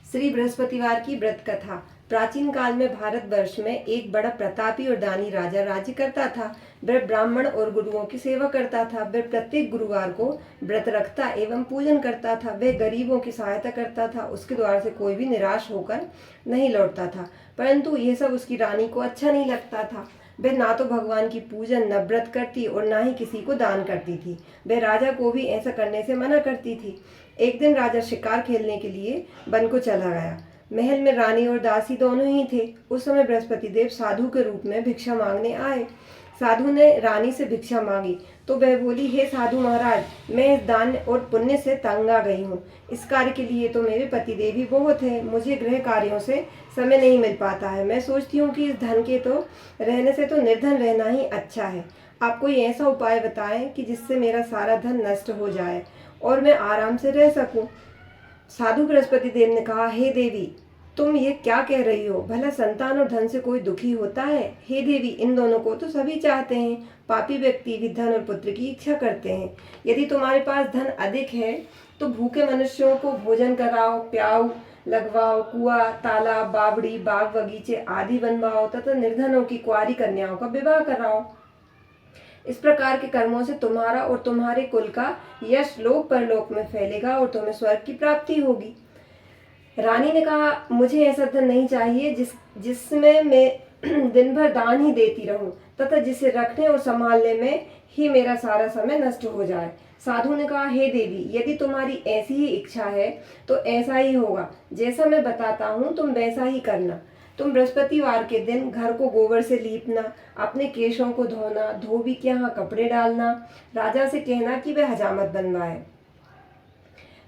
श्री बृहस्पतिवार की व्रत कथा। प्राचीन काल में भारतवर्ष में एक बड़ा प्रतापी और दानी राजा राज्य करता था। वह ब्राह्मण और गुरुओं की सेवा करता था। वह प्रत्येक गुरुवार को व्रत रखता एवं पूजन करता था। वह गरीबों की सहायता करता था। उसके द्वार से कोई भी निराश होकर नहीं लौटता था। परंतु यह सब उसकी रानी को अच्छा नहीं लगता था। वह ना तो भगवान की पूजन न व्रत करती और ना ही किसी को दान करती थी। वह राजा को भी ऐसा करने से मना करती थी। एक दिन राजा शिकार खेलने के लिए वन को चला गया। महल में रानी और दासी दोनों ही थे। उस समय बृहस्पति देव साधु के रूप में भिक्षा मांगने आए। साधु ने रानी से भिक्षा मांगी तो वह बोली, हे साधु महाराज, मैं इस दान और पुण्य से तंग आ गई हूँ। इस कार्य के लिए तो मेरे पतिदेव ही बहुत है। मुझे गृह कार्यों से समय नहीं मिल पाता है। मैं सोचती हूँ कि इस धन के तो रहने से तो निर्धन रहना ही अच्छा है। आप कोई ऐसा उपाय बताएं कि जिससे मेरा सारा धन नष्ट हो जाए और मैं आराम से रह सकूं। साधु बृहस्पति देव ने कहा, हे देवी, तुम ये क्या कह रही हो? भला संतान और धन से कोई दुखी होता है? हे देवी, इन दोनों को तो सभी चाहते हैं। पापी व्यक्ति भी धन और पुत्र की इच्छा करते हैं। यदि तुम्हारे पास धन अधिक है तो भूखे मनुष्यों को भोजन कराओ, प्याओ, लगवाओ, कुआं, तालाब, बावड़ी, बाग बगीचे आदि बनवाओ तथा निर्धनों की कुंवारी कन्याओं का विवाह कराओ। इस प्रकार के कर्मों से तुम्हारा और तुम्हारे कुल का यश लोक परलोक में फैलेगा और तुम्हें स्वर्ग की प्राप्ति होगी। रानी ने कहा, मुझे ऐसा धन नहीं चाहिए जिसमें मैं दिन भर दान ही देती रहूं तथा जिसे रखने और संभालने में ही मेरा सारा समय नष्ट हो जाए। साधु ने कहा, हे देवी, यदि तुम्हारी ऐसी ही इच्छा है तो ऐसा ही होगा। जैसा मैं बताता हूँ तुम वैसा ही करना। तुम बृहस्पतिवार के दिन घर को गोबर से लीपना, अपने केशों को धोना, धोबी के यहाँ कपड़े डालना, राजा से कहना कि वह हजामत बनवाए।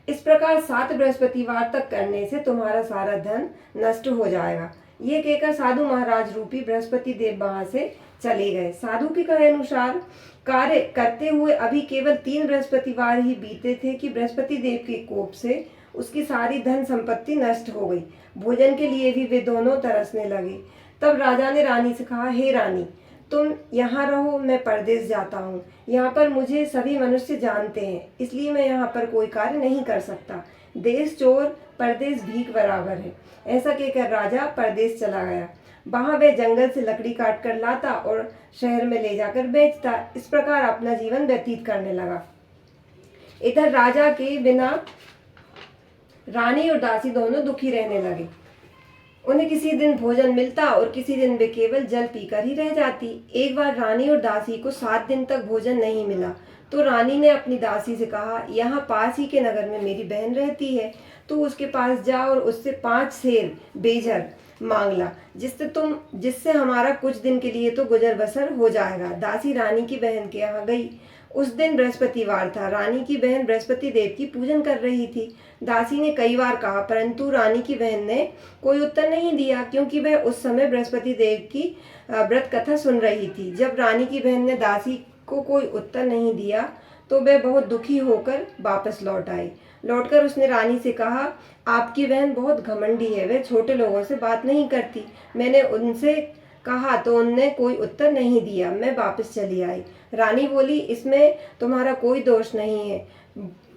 इस प्रकार 7 बृहस्पतिवार तक करने से तुम्हारा सारा धन नष्ट हो जाएगा। ये कहकर साधु महाराज रूपी बृहस्पति देव वहां से चले गए। साधु के कहे अनुसार कार्य करते हुए अभी केवल 3 बृहस्पतिवार ही बीते थे कि बृहस्पति देव के कोप से उसकी सारी धन संपत्ति नष्ट हो गई। भोजन के लिए भी वे दोनों तरसने लगे। तब राजा ने रानी से कहा, हे रानी, तुम यहाँ रहो, मैं परदेश जाता हूँ। यहाँ पर मुझे सभी मनुष्य जानते हैं, इसलिए मैं यहाँ पर कोई कार्य नहीं कर सकता। देश चोर, परदेश भीख बराबर है। ऐसा कहकर राजा परदेश चला गया। वहाँ वह जंगल से लकड़ी काट कर लाता और शहर में ले जाकर बेचता। इस प्रकार अपना जीवन व्यतीत करने लगा। इधर राजा के बिना रानी और दासी दोनों दुखी रहने लगे। उन्हें किसी दिन भोजन मिलता और किसी दिन वे केवल जल पीकर ही रह जाती। एक बार रानी और दासी को 7 दिन तक भोजन नहीं मिला तो रानी ने अपनी दासी से कहा, यहाँ पास ही के नगर में मेरी बहन रहती है, तो उसके पास जा और उससे 5 सेर बेजर मांग ला, जिससे हमारा कुछ दिन के लिए तो गुजर बसर हो जाएगा। दासी रानी की बहन के यहाँ गई। उस दिन बृहस्पतिवार था। रानी की बहन बृहस्पति देव की पूजन कर रही थी। दासी ने कई बार कहा, परंतु रानी की बहन ने कोई उत्तर नहीं दिया, क्योंकि वह उस समय बृहस्पति देव की व्रत कथा सुन रही थी। जब रानी की बहन ने दासी को कोई उत्तर नहीं दिया तो वह बहुत दुखी होकर वापस लौट आई। लौटकर उसने रानी से कहा, आपकी बहन बहुत घमंडी है, वह छोटे लोगों से बात नहीं करती। मैंने उनसे कहा तो उनने कोई उत्तर नहीं दिया। मैं वापस चली आई। रानी बोली, इसमें तुम्हारा कोई दोष नहीं है।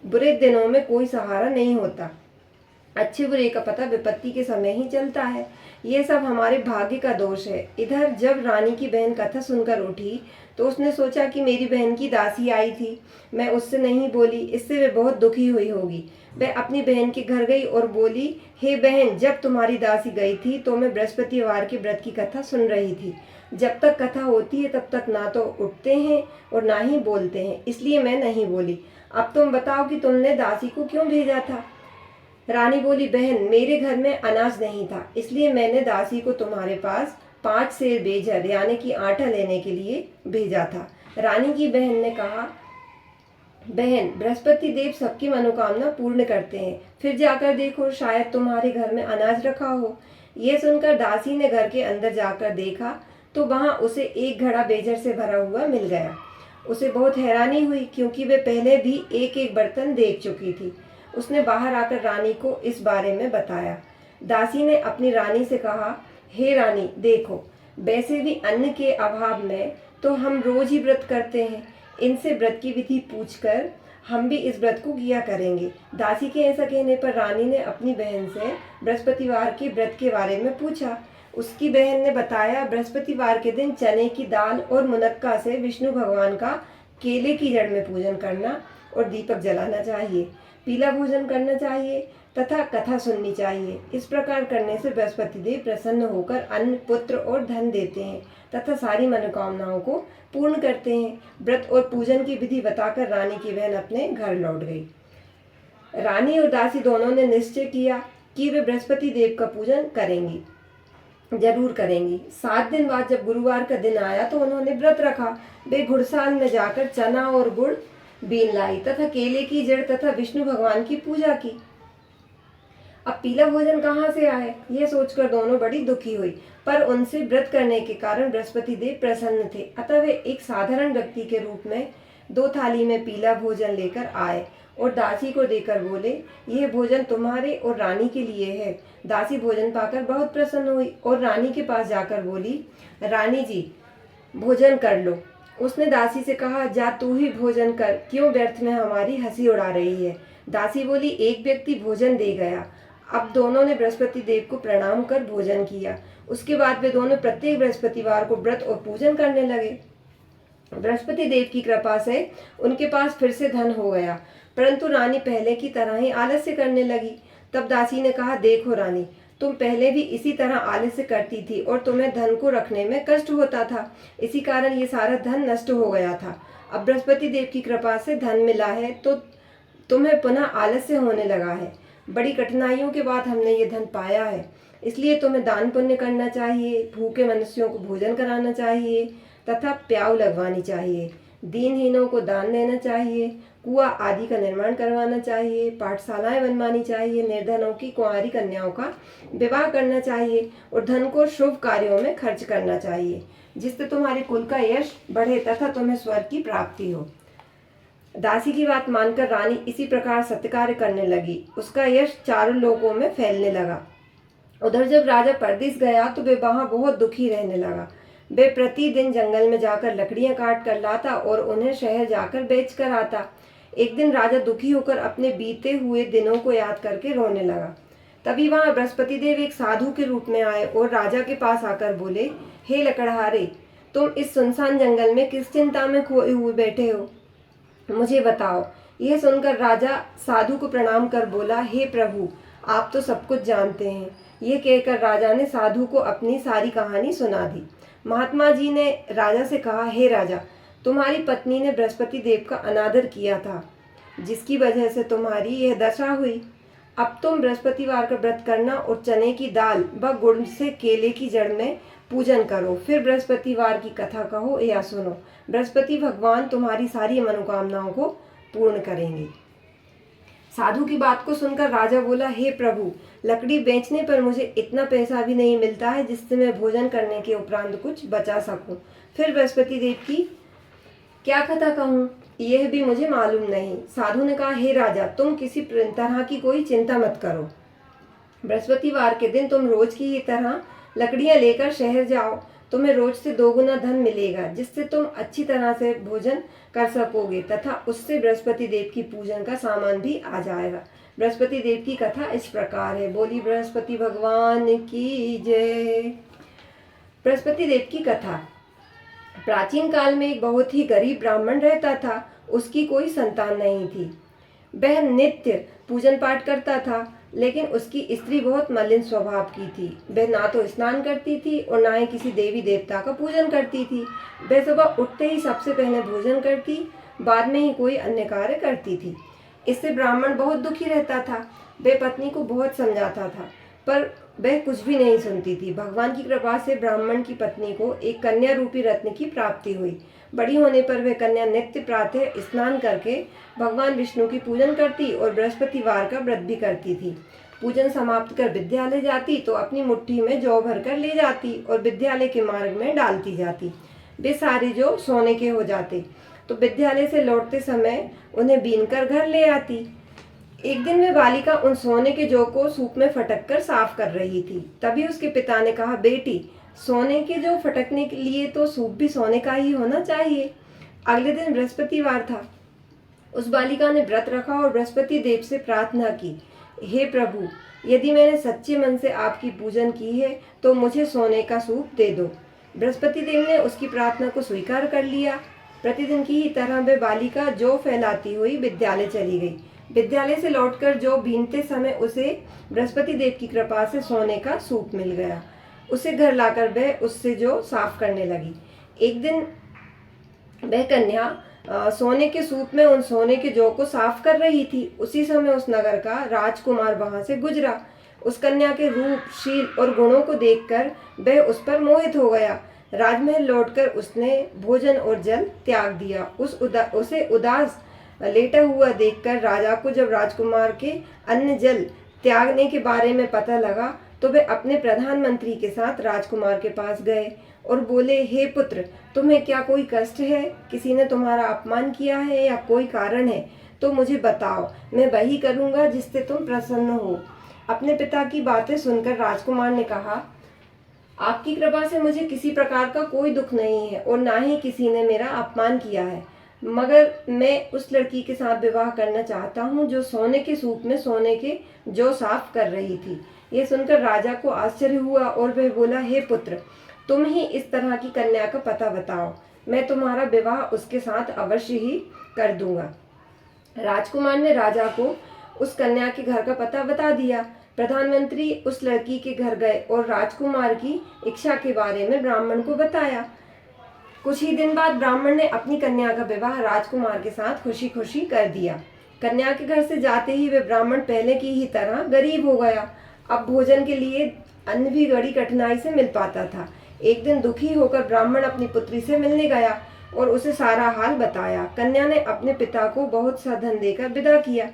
बुरे दिनों में कोई सहारा नहीं होता। अच्छे बुरे का पता विपत्ति के समय ही चलता है। ये सब हमारे भाग्य का दोष है। इधर जब रानी की बहन कथा सुनकर उठी तो उसने सोचा कि मेरी बहन की दासी आई थी, मैं उससे नहीं बोली, इससे वे बहुत दुखी हुई होगी। वह अपनी बहन के घर गई और बोली, हे बहन, जब तुम्हारी दासी गई थी तो मैं बृहस्पतिवार के व्रत की कथा सुन रही थी। जब तक कथा होती है तब तक ना तो उठते हैं और ना ही बोलते हैं, इसलिए मैं नहीं बोली। अब तुम बताओ कि तुमने दासी को क्यों भेजा था? रानी बोली, बहन, मेरे घर में अनाज नहीं था, इसलिए मैंने दासी को तुम्हारे पास 5 सेर बेजर यानी कि आटा लेने के लिए भेजा था। रानी की बहन ने कहा, बहन, बृहस्पति देव सबकी मनोकामना पूर्ण करते हैं, फिर जाकर देखो, शायद तुम्हारे घर में अनाज रखा हो। यह सुनकर दासी ने घर के अंदर जाकर देखा तो वहां उसे एक घड़ा बेजर से भरा हुआ मिल गया। उसे बहुत हैरानी हुई, क्योंकि वे पहले भी एक एक बर्तन देख चुकी थी। उसने बाहर आकर रानी को इस बारे में बताया। दासी ने अपनी रानी से कहा, हे रानी, देखो, वैसे भी अन्न के अभाव में तो हम रोज ही व्रत करते हैं। इनसे व्रत की विधि पूछकर हम भी इस व्रत को किया करेंगे। दासी के ऐसा कहने पर रानी ने अपनी बहन से बृहस्पतिवार के व्रत के बारे में पूछा। उसकी बहन ने बताया, बृहस्पतिवार के दिन चने की दाल और मुनक्का से विष्णु भगवान का केले की जड़ में पूजन करना और दीपक जलाना चाहिए, पीला भोजन करना चाहिए तथा कथा सुननी चाहिए। इस प्रकार करने से बृहस्पति देव प्रसन्न होकर अन्न, पुत्र और धन देते हैं तथा सारी मनोकामनाओं को पूर्ण करते हैं। व्रत और पूजन की विधि बताकर रानी की बहन अपने घर लौट गई। रानी और दासी दोनों ने निश्चय किया कि वे बृहस्पति देव का पूजन करेंगी, जरूर करेंगी। 7 दिन बाद जब गुरुवार का दिन आया तो उन्होंने व्रत रखा। वे घुड़साल में जाकर चना और गुड़ बीन लाई तथा केले की जड़ तथा विष्णु भगवान की पूजा की। अब पीला भोजन कहाँ से आए, यह सोचकर दोनों बड़ी दुखी हुई, पर उनसे व्रत करने के कारण बृहस्पति देव प्रसन्न थे। अतः वे एक साधारण व्यक्ति के रूप में 2 थाली में पीला भोजन लेकर आए और दासी को देकर बोले, यह भोजन तुम्हारे और रानी के लिए है। दासी भोजन पाकर बहुत प्रसन्न हुई और रानी के पास जाकर बोली, रानी जी भोजन कर लो। उसने दासी से कहा, जा तू ही भोजन कर, क्यों व्यर्थ में हमारी हंसी उड़ा रही है। दासी बोली, एक व्यक्ति भोजन दे गया। अब दोनों ने बृहस्पति देव को प्रणाम कर भोजन किया। उसके बाद वे दोनों प्रत्येक बृहस्पतिवार को व्रत और पूजन करने लगे। बृहस्पति देव की कृपा से उनके पास फिर से धन हो गया, परंतु रानी पहले की तरह ही आलस्य करने लगी। तब दासी ने कहा, देखो रानी, तुम पहले भी इसी तरह आलस्य करती थी और तुम्हें धन को रखने में कष्ट होता था, इसी कारण ये सारा धन नष्ट हो गया था। अब बृहस्पति देव की कृपा से धन मिला है तो तुम्हें पुनः आलस्य होने लगा है। बड़ी कठिनाइयों के बाद हमने ये धन पाया है, इसलिए तुम्हें दान पुण्य करना चाहिए, भूखे मनुष्यों को भोजन कराना चाहिए तथा प्याऊ लगवानी चाहिए, दीनहीनों को दान देना चाहिए, कुआं आदि का निर्माण करवाना चाहिए, पाठशालाएं बनवानी चाहिए, निर्धनों की कुंवारी कन्याओं का विवाह करना चाहिए और धन को शुभ कार्यों में खर्च करना चाहिए, जिससे तुम्हारे कुल का यश बढ़े तथा तुम्हें स्वर्ग की प्राप्ति हो। दासी की बात मानकर रानी इसी प्रकार सत्कार्य करने लगी। उसका यश चारों लोकों में फैलने लगा। उधर जब राजा परदेश गया तो वे वहां बहुत दुखी रहने लगा। वे प्रतिदिन जंगल में जाकर लकड़ियां काट कर लाता और उन्हें शहर जाकर बेच कर आता। एक दिन राजा दुखी होकर अपने बीते हुए दिनों को याद करके रोने लगा। तभी वहां बृहस्पति देव एक साधु के रूप में आए और राजा के पास आकर बोले, हे लकड़हारे, तुम इस सुनसान जंगल में किस चिंता में खोए हुए बैठे हो, मुझे बताओ। यह सुनकर राजा साधु को प्रणाम कर बोला, हे प्रभु, आप तो सब कुछ जानते हैं। यह कहकर राजा ने साधु को अपनी सारी कहानी सुना दी। महात्मा जी ने राजा से कहा, हे राजा, तुम्हारी पत्नी ने बृहस्पति देव का अनादर किया था, जिसकी वजह से तुम्हारी यह दशा हुई। अब तुम बृहस्पतिवार का व्रत करना और चने की दाल व गुड़ से केले की जड़ में पूजन करो, फिर बृहस्पतिवार की कथा कहो या सुनो। बृहस्पति भगवान तुम्हारी सारी मनोकामनाओं को पूर्ण करेंगे। साधु की बात को सुनकर राजा बोला, हे प्रभु, लकड़ी बेचने पर मुझे इतना पैसा भी नहीं मिलता है जिससे मैं भोजन करने के उपरांत कुछ बचा सकूं। फिर बृहस्पति देव की क्या कथा कहूँ, यह भी मुझे मालूम नहीं। साधु ने कहा, हे राजा, तुम किसी तरह की कोई चिंता मत करो। बृहस्पतिवार के दिन तुम रोज की ही तरह लकड़ियां लेकर शहर जाओ। तुम्हें रोज से 2 गुना धन मिलेगा, जिससे तुम अच्छी तरह से भोजन कर सकोगे तथा उससे बृहस्पति देव की पूजन का सामान भी आ जाएगा। बृहस्पति देव की कथा इस प्रकार है। बोली बृहस्पति भगवान की जय। बृहस्पति देव की कथा। प्राचीन काल में एक बहुत ही गरीब ब्राह्मण रहता था। उसकी कोई संतान नहीं थी। वह नित्य पूजन पाठ करता था, लेकिन उसकी स्त्री बहुत मलिन स्वभाव की थी। वह ना तो स्नान करती थी और ना ही किसी देवी देवता का पूजन करती थी। वह सुबह उठते ही सबसे पहले भोजन करती, बाद में ही कोई अन्य कार्य करती थी। इससे ब्राह्मण बहुत दुखी रहता था। वह पत्नी को बहुत समझाता था, पर वह कुछ भी नहीं सुनती थी। भगवान की कृपा से ब्राह्मण की पत्नी को एक कन्या रूपी रत्न की प्राप्ति हुई। बड़ी होने पर वह कन्या नित्य प्रातः स्नान करके भगवान विष्णु की पूजन करती और बृहस्पतिवार का व्रत भी करती थी। पूजन समाप्त कर विद्यालय जाती तो अपनी मुट्ठी में जौ भर कर ले जाती और विद्यालय के मार्ग में डालती जाती। वे सारे जौ सोने के हो जाते तो विद्यालय से लौटते समय उन्हें बीनकर घर ले आती। एक दिन वह बालिका उन सोने के जौ को सूप में फटक कर साफ कर रही थी। तभी उसके पिता ने कहा, बेटी, सोने के जौ फटकने के लिए तो सूप भी सोने का ही होना चाहिए। अगले दिन बृहस्पतिवार था। उस बालिका ने व्रत रखा और बृहस्पति देव से प्रार्थना की, हे प्रभु, यदि मैंने सच्चे मन से आपकी पूजन की है तो मुझे सोने का सूप दे दो। बृहस्पति देव ने उसकी प्रार्थना को स्वीकार कर लिया। प्रतिदिन की ही तरह वह बालिका जौ फैलाती हुई विद्यालय चली गई। विद्यालय से लौटकर जौ बीनते समय उसे बृहस्पति देव की कृपा से सोने का सूप मिल गया। उसे घर लाकर वह उससे जौ साफ करने लगी। एक दिन वह कन्या सोने के सूप में उन सोने के जौ को साफ कर रही थी। उसी समय उस नगर का राजकुमार वहां से गुजरा। उस कन्या के रूप, शील और गुणों को देखकर वह उस पर मोहित हो गया। राजमहल लौटकर उसने भोजन और जल त्याग दिया। उसे उदास लेटा हुआ देखकर राजा को जब राजकुमार के अन्न जल त्यागने के बारे में पता लगा तो वे अपने प्रधानमंत्री के साथ राजकुमार के पास गए और बोले, हे पुत्र, तुम्हें क्या कोई कष्ट है? किसी ने तुम्हारा अपमान किया है या कोई कारण है तो मुझे बताओ, मैं वही करूंगा जिससे तुम प्रसन्न हो। अपने पिता की बातें सुनकर राजकुमार ने कहा, आपकी कृपा से मुझे किसी प्रकार का कोई दुख नहीं है और ना ही किसी ने मेरा अपमान किया है, मगर मैं उस लड़की के साथ विवाह करना चाहता हूँ जो सोने के सूप में सोने के जौ साफ कर रही थी। यह सुनकर राजा को आश्चर्य हुआ और वह बोला, हे पुत्र, तुम ही इस तरह की कन्या का पता बताओ, मैं तुम्हारा विवाह उसके साथ अवश्य ही कर दूंगा। राजकुमार ने राजा को उस कन्या के घर का पता बता दिया। प्रधानमंत्री उस लड़की के घर गए और राजकुमार की इच्छा के बारे में ब्राह्मण को बताया। कुछ ही दिन बाद ब्राह्मण ने अपनी कन्या का विवाह राजकुमार के साथ खुशी खुशी कर दिया। कन्या के घर से जाते ही वे ब्राह्मण पहले की ही तरह गरीब हो गया। अब भोजन के लिए अन्न भी बड़ी कठिनाई से मिल पाता था। एक दिन दुखी होकर ब्राह्मण अपनी पुत्री से मिलने गया और उसे सारा हाल बताया। कन्या ने अपने पिता को बहुत सा धन देकर विदा किया।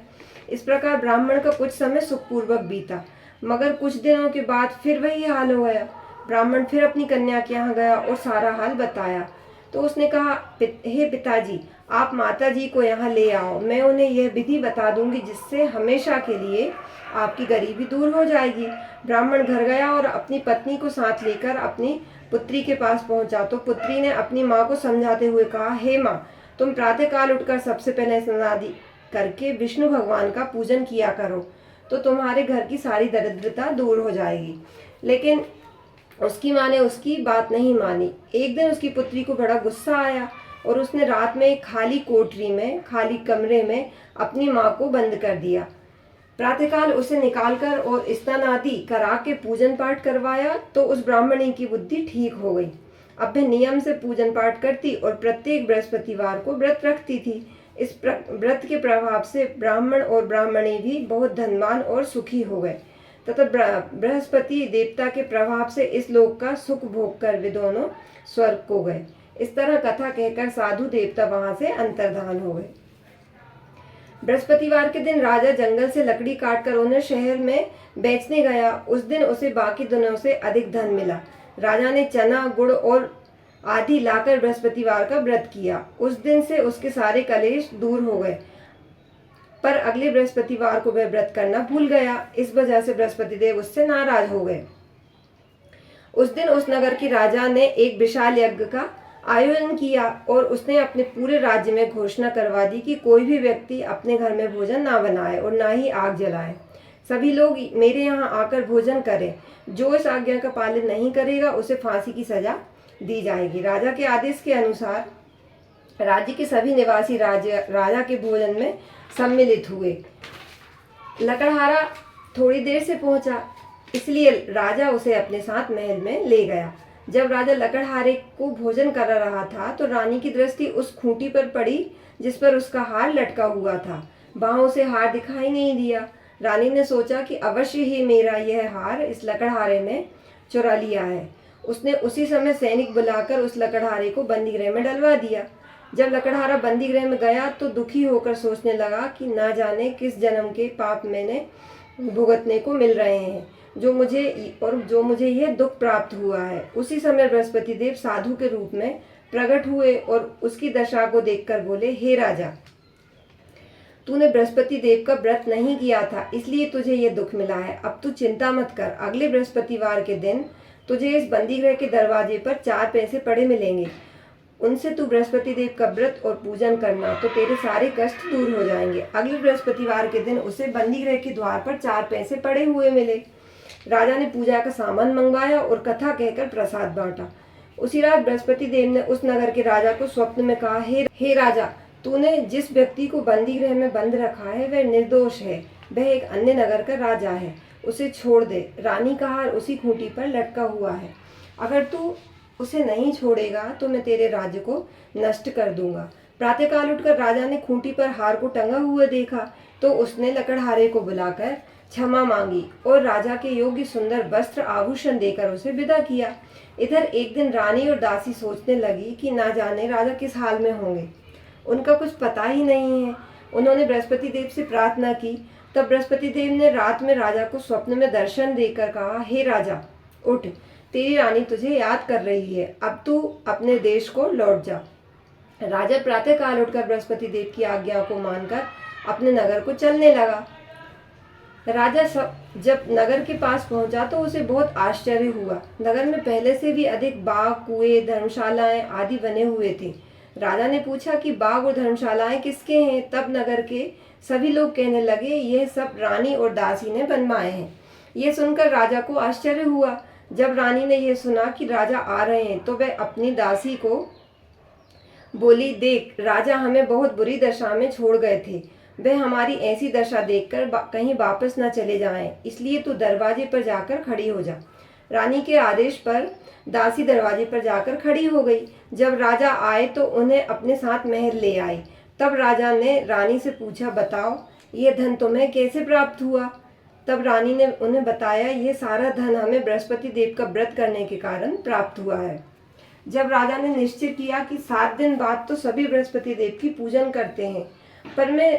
इस प्रकार ब्राह्मण का कुछ समय सुखपूर्वक बीता, मगर कुछ दिनों के बाद फिर वही हाल हो गया। ब्राह्मण फिर अपनी कन्या के यहाँ गया और सारा हाल बताया तो उसने कहा, हे पिताजी, आप माता जी को यहाँ ले आओ, मैं उन्हें यह विधि बता दूंगी जिससे हमेशा के लिए आपकी गरीबी दूर हो जाएगी। ब्राह्मण घर गया और अपनी पत्नी को साथ लेकर अपनी पुत्री के पास पहुंचा तो पुत्री ने अपनी माँ को समझाते हुए कहा, हे माँ, तुम प्रातःकाल उठकर सबसे पहले स्नान करके विष्णु भगवान का पूजन किया करो तो तुम्हारे घर की सारी दरिद्रता दूर हो जाएगी। लेकिन उसकी माँ ने उसकी बात नहीं मानी। एक दिन उसकी पुत्री को बड़ा गुस्सा आया और उसने रात में एक खाली कोठरी में, खाली कमरे में अपनी माँ को बंद कर दिया। प्रातःकाल उसे निकालकर और स्नान आदि करा के पूजन पाठ करवाया तो उस ब्राह्मणी की बुद्धि ठीक हो गई। अब वह नियम से पूजन पाठ करती और प्रत्येक बृहस्पतिवार को व्रत रखती थी। इस व्रत के प्रभाव से ब्राह्मण और ब्राह्मणी भी बहुत धनवान और सुखी हो गए तथा बृहस्पति देवता के प्रभाव से इस लोक का सुख भोग कर वे दोनों स्वर्ग को गए। इस तरह कथा कहकर साधु देवता वहां से अंतर्धान हो गए। बृहस्पतिवार के दिन राजा जंगल से लकड़ी काटकर उन्हें शहर में बेचने गया। उस दिन उसे बाकी दिनों से अधिक धन मिला। राजा ने चना, गुड़ और आदि लाकर बृहस्पतिवार का व्रत किया। उस दिन से उसके सारे कलेश दूर हो गए, पर अगले बृहस्पतिवार को वह व्रत करना भूल गया। इस वजह से बृहस्पति देव उससे नाराज हो गए। उस दिन उस नगर के राजा ने एक विशाल यज्ञ का आयोजन किया और उसने अपने पूरे राज्य में घोषणा करवा दी कि कोई भी व्यक्ति अपने घर में भोजन ना बनाए और ना ही आग जलाए। सभी लोग मेरे यहाँ आकर भोजन करें। जो इस आज्ञा का पालन नहीं करेगा उसे फांसी की सजा दी जाएगी। राजा के आदेश के अनुसार राज्य के सभी निवासी राजा के भोजन में सम्मिलित हुए। लकड़हारा थोड़ी देर से पहुंचा, इसलिए राजा उसे अपने साथ महल में ले गया। जब राजा लकड़हारे को भोजन कर रहा था तो रानी की दृष्टि उस खूंटी पर पड़ी जिस पर उसका हार लटका हुआ था। वहां उसे हार दिखाई नहीं दिया। रानी ने सोचा कि अवश्य ही मेरा यह हार इस लकड़हारे ने चुरा लिया है। उसने उसी समय सैनिक बुलाकर उस लकड़हारे को बंदीगृह में डलवा दिया। जब लकड़हारा बंदीगृह में गया तो दुखी होकर सोचने लगा कि ना जाने किस जन्म के पाप मैंने भुगतने को मिल रहे हैं जो मुझे यह दुख प्राप्त हुआ है। उसी समय बृहस्पति देव साधु के रूप में प्रकट हुए और उसकी दशा को देखकर बोले, हे राजा, तूने बृहस्पति देव का व्रत नहीं किया था, इसलिए तुझे यह दुख मिला है। अब तू चिंता मत कर, अगले बृहस्पतिवार के दिन तुझे इस बंदीगृह के दरवाजे पर 4 पैसे पड़े मिलेंगे। उनसे तू बृहस्पति देव का व्रत और पूजन करना, तो तेरे सारे कष्ट दूर हो जाएंगे। अगले बृहस्पतिवार के दिन उसे बंदी गृह के द्वार पर 4 पैसे पड़े हुए मिले। राजा ने पूजा का सामान मंगवाया और कथा कहकर प्रसाद बांटा। उसी रात बृहस्पति देव ने उस नगर के राजा को स्वप्न में कहा, हे राजा, तूने जिस व्यक्ति को बंदी गृह में बंद रखा है वह निर्दोष है, वह एक अन्य नगर का राजा है, उसे छोड़ दे। रानी का हार उसी खूंटी पर लटका हुआ है, अगर तू उसे नहीं छोड़ेगा तो मैं तेरे राज्य को नष्ट कर दूंगा। प्रातःकाल उठकर राजा ने खूंटी पर हार को टंगा हुआ देखा तो उसने लकड़हारे को बुलाकर क्षमा मांगी और राजा के योग्य सुंदर वस्त्र आभूषण देकर उसे विदा किया। इधर एक दिन रानी और दासी सोचने लगी कि ना जाने राजा किस हाल में होंगे, उनका कुछ पता ही नहीं है। उन्होंने बृहस्पति देव से प्रार्थना की। तब बृहस्पति देव ने रात में राजा को स्वप्न में दर्शन देकर कहा, हे राजा, उठ, तेरी रानी तुझे याद कर रही है, अब तू अपने देश को लौट जा। राजा प्रातःकाल उठकर बृहस्पति देव की आज्ञा को मानकर अपने नगर को चलने लगा। राजा जब नगर के पास पहुंचा तो उसे बहुत आश्चर्य हुआ। नगर में पहले से भी अधिक बाग, कुएं, धर्मशालाएं आदि बने हुए थे। राजा ने पूछा कि बाग और धर्मशालाएं किसके हैं? तब नगर के सभी लोग कहने लगे, यह सब रानी और दासी ने बनवाए हैं। यह सुनकर राजा को आश्चर्य हुआ। जब रानी ने यह सुना कि राजा आ रहे हैं तो वह अपनी दासी को बोली, देख, राजा हमें बहुत बुरी दशा में छोड़ गए थे, वह हमारी ऐसी दशा देखकर कहीं वापस न चले जाएं, इसलिए तू दरवाजे पर जाकर खड़ी हो जा। रानी के आदेश पर दासी दरवाजे पर जाकर खड़ी हो गई। जब राजा आए तो उन्हें अपने साथ महल ले आए। तब राजा ने रानी से पूछा, बताओ, यह धन तुम्हें कैसे प्राप्त हुआ? तब रानी ने उन्हें बताया, यह सारा धन हमें बृहस्पति देव का व्रत करने के कारण प्राप्त हुआ है। जब राजा ने निश्चय किया कि 7 दिन बाद तो सभी बृहस्पति देव की पूजन करते हैं, पर मैं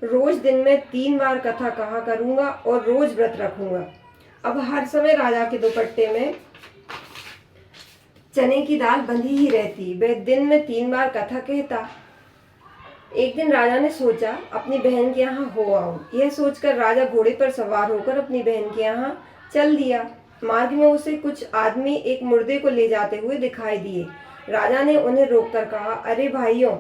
रोज दिन में 3 बार कथा कहा करूंगा और रोज व्रत रखूंगा। अब हर समय राजा के दुपट्टे में चने की दाल बंधी ही रहती, वह दिन में 3 बार कथा कहता। एक दिन राजा ने सोचा, अपनी बहन के यहाँ हो आऊं। यह सोचकर राजा घोड़े पर सवार होकर अपनी बहन के यहाँ चल दिया। मार्ग में उसे कुछ आदमी एक मुर्दे को ले जाते हुए दिखाई दिए। राजा ने उन्हें रोककर कहा, अरे भाइयों,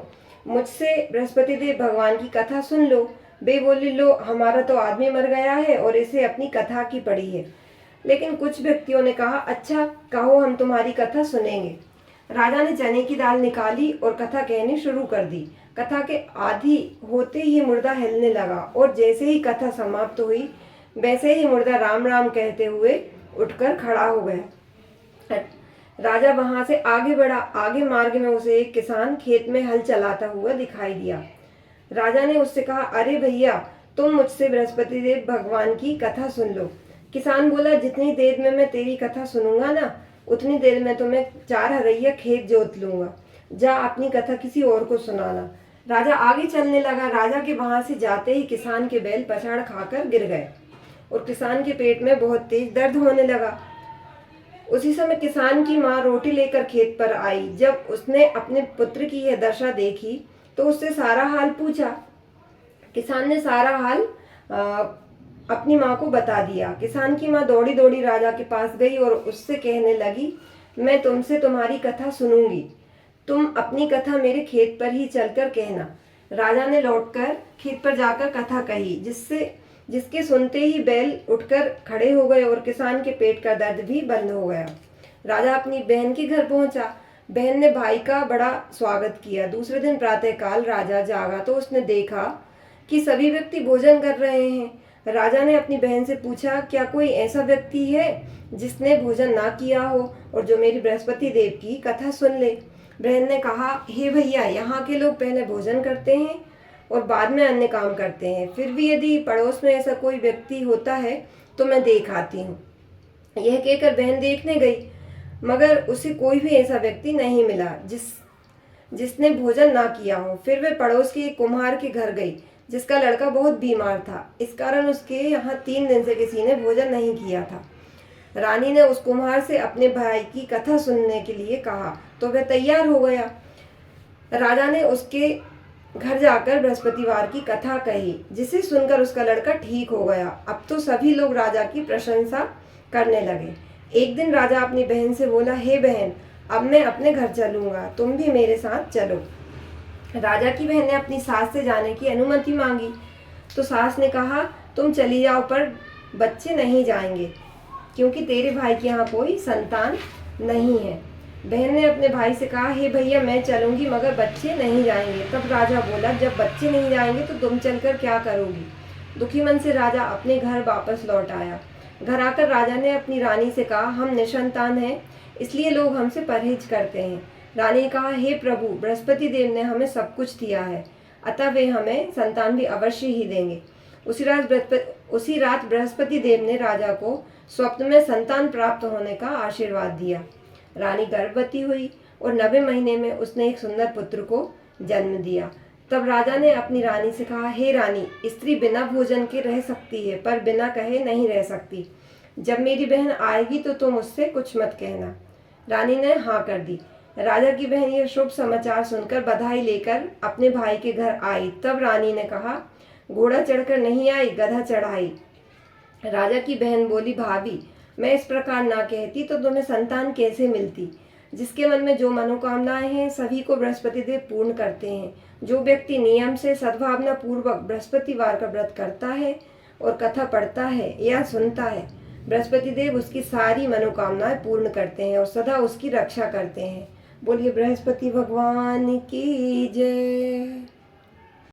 मुझसे बृहस्पति देव भगवान की कथा सुन लो। वे बोले, लो, हमारा तो आदमी मर गया है और इसे अपनी कथा की पड़ी है। लेकिन कुछ व्यक्तियों ने कहा, अच्छा, कहो, हम तुम्हारी कथा सुनेंगे। राजा ने चने की दाल निकाली और कथा कहनी शुरू कर दी। कथा के आधी होते ही मुर्दा हिलने लगा और जैसे ही कथा समाप्त हुई वैसे ही मुर्दा राम राम कहते हुए उठकर खड़ा हो गया। राजा वहां से आगे बढ़ा। आगे मार्ग में उसे एक किसान खेत में हल चलाता हुआ दिखाई दिया। राजा ने उससे कहा, अरे भैया, तुम मुझसे बृहस्पति देव भगवान की कथा सुन लो। किसान बोला, जितनी देर में मैं तेरी कथा सुनूंगा ना, उतनी देर में तुम्हें 4 हरैया खेत जोत लूंगा। जा, अपनी कथा किसी और को सुनाना। राजा आगे चलने लगा। राजा के वहां से जाते ही किसान के बैल पछाड़ खाकर गिर गए और किसान के पेट में बहुत तेज दर्द होने लगा। उसी समय किसान की माँ रोटी लेकर खेत पर आई। जब उसने अपने पुत्र की यह दशा देखी तो उससे सारा हाल पूछा। किसान ने सारा हाल अपनी माँ को बता दिया। किसान की माँ दौड़ी दौड़ी राजा के पास गई और उससे कहने लगी, मैं तुमसे तुम्हारी कथा सुनूंगी, तुम अपनी कथा मेरे खेत पर ही चलकर कहना। राजा ने लौटकर खेत पर जाकर कथा कही, जिसके सुनते ही बैल उठकर खड़े हो गए और किसान के पेट का दर्द भी बंद हो गया। राजा अपनी बहन के घर पहुंचा। बहन ने भाई का बड़ा स्वागत किया। दूसरे दिन प्रातःकाल राजा जागा तो उसने देखा कि सभी व्यक्ति भोजन कर रहे हैं। राजा ने अपनी बहन से पूछा, क्या कोई ऐसा व्यक्ति है जिसने भोजन ना किया हो और जो मेरी बृहस्पति देव की कथा सुन ले? बहन ने कहा, हे भैया, यहाँ के लोग पहले भोजन करते हैं और बाद में अन्य काम करते हैं। फिर भी यदि पड़ोस में ऐसा कोई व्यक्ति होता है तो मैं देख आती हूँ। यह कहकर बहन देखने गई, मगर उसे कोई भी ऐसा व्यक्ति नहीं मिला जिसने भोजन ना किया हो। फिर वह पड़ोस के एक कुम्हार के घर गई, जिसका लड़का बहुत बीमार था। इस कारण उसके यहाँ 3 दिन से किसी ने भोजन नहीं किया था। रानी ने उस कुम्हार से अपने भाई की कथा सुनने के लिए कहा तो वह तैयार हो गया। राजा ने उसके घर जाकर बृहस्पतिवार की कथा कही, जिसे सुनकर उसका लड़का ठीक हो गया। अब तो सभी लोग राजा की प्रशंसा करने लगे। एक दिन राजा अपनी बहन से बोला, हे बहन, अब मैं अपने घर चलूँगा, तुम भी मेरे साथ चलो। राजा की बहन ने अपनी सास से जाने की अनुमति मांगी, तो सास ने कहा, तुम चली जाओ पर बच्चे नहीं जाएंगे, क्योंकि तेरे भाई के यहाँ कोई संतान नहीं है। बहन ने अपने भाई से कहा, हे भैया मैं चलूंगी मगर बच्चे नहीं जाएंगे। तब राजा बोला, जब बच्चे नहीं जाएंगे तो तुम चलकर क्या करोगी। दुखी मन से राजा अपने घर वापस लौट आया। घर आकर राजा ने अपनी रानी से कहा, हम निसंतान हैं, इसलिए लोग हमसे परहेज करते हैं। रानी ने कहा, हे प्रभु, बृहस्पति देव ने हमें सब कुछ दिया है, अतः वे हमें संतान भी अवश्य ही देंगे। उसी रात बृहस्पति देव ने राजा को स्वप्न में संतान प्राप्त होने का आशीर्वाद दिया। रानी गर्भवती हुई और 90 महीने में उसने एक सुंदर पुत्र को जन्म दिया। तब राजा ने अपनी रानी से कहा, हे रानी, स्त्री बिना भोजन के रह सकती है पर बिना कहे नहीं रह सकती। जब मेरी बहन आएगी तो तुम उससे कुछ मत कहना। रानी ने हाँ कर दी। राजा की बहन यह शुभ समाचार सुनकर बधाई लेकर अपने भाई के घर आई। तब रानी ने कहा, घोड़ा चढ़कर नहीं आई, गधा चढ़ाई। राजा की बहन बोली, भाभी, मैं इस प्रकार ना कहती तो तुम्हें संतान कैसे मिलती। जिसके मन में जो मनोकामनाएं हैं सभी को बृहस्पति देव पूर्ण करते हैं। जो व्यक्ति नियम से सद्भावना पूर्वक बृहस्पतिवार का व्रत करता है और कथा पढ़ता है या सुनता है, बृहस्पति देव उसकी सारी मनोकामनाएं पूर्ण करते हैं और सदा उसकी रक्षा करते हैं। बोलिए बृहस्पति भगवान की जय।